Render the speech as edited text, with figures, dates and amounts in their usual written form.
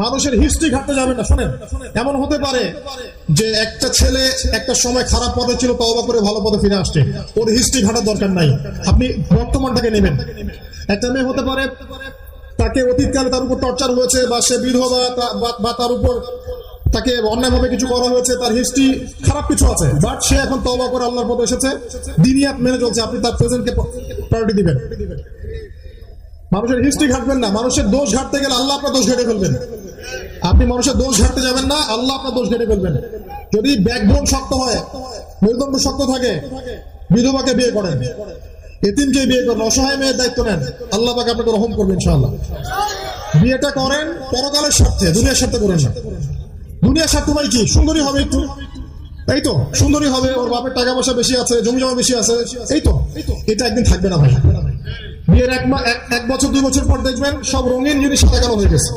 মানুষের হিস্ট্রি ঘাটতে যাবেন না। শোনেন, এমন হতে পারে যে একটা ছেলে একটা সময় খারাপ পথে ছিল, তওবা করে ভালো পথে ফিরে আসছে, ওর হিস্ট্রি ঘাটার দরকার নাই। আপনি বর্তমানটাকে নেবেন। একটা মেয়ে হতে পারে তাকে অতীতকালে তার উপর টর্চার হয়েছে, বা সে বিধবা, বা তার উপর তাকে অন্যায়ভাবে কিছু করা হয়েছে, তার হিস্ট্রি খারাপ কিছু আছে, বাট সে এখন তওবা করে আল্লাহর পথে এসেছে, দিনিয়াত মেনে চলছে। আপনি তার প্রেজেন্টকে প্রায়োরিটি দিবেন। মানুষের হিস্ট্রি ঘাটবেন না। মানুষের দোষ ঘাটতে গেলে আল্লাহ আপনার দোষ ঘেটে ফেলবেন। আপনি মানুষের দোষ ঘাটতে যাবেন না, আল্লাহ আপনার দোষ ঘেটে ফেলবেন। যদি ব্যাকবোন শক্ত হয়, মেরুদণ্ড শক্ত থাকে, বিধবাকে বিয়ে করেন, এতিমকে বিয়ে করেন, অসহায় মেয়ের দায়িত্ব নেন, আল্লাহ পাক আপনাকে রহম করবেন ইনশাআল্লাহ। বিয়েটা করেন পরকালের স্বার্থে, দুনিয়ার স্বার্থে করেন না। দুনিয়ার স্বার্থ ভাই কি? সুন্দরী হবে একটু, এই তো সুন্দরী হবে, ওর বাপের টাকা পয়সা বেশি আছে, জমি জমা বেশি আছে, এই তো। এটা একদিন থাকবে না ভাই। বিয়ের এক বছর 2 বছর পর দেখবেন সব রঙিন জিনিস সাদা কালো হয়ে গেছে।